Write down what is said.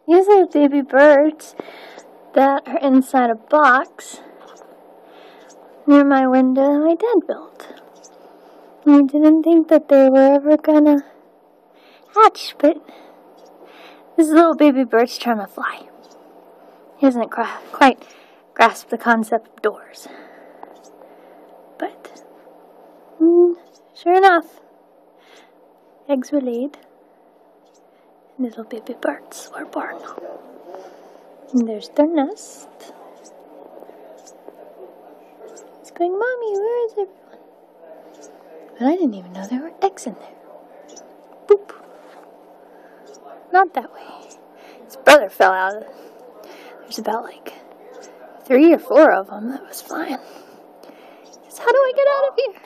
These are baby birds that are inside a box near my window my dad built. I didn't think that they were ever gonna hatch, but this little baby bird's trying to fly. He hasn't quite grasped the concept of doors. But, sure enough, eggs were laid, and little baby birds were born. And there's their nest. It's going, Mommy, where is everyone? But I didn't even know there were eggs in there. Boop. Not that way. His brother fell out. There's about 3 or 4 of them. That was fine. He says, how do I get out of here?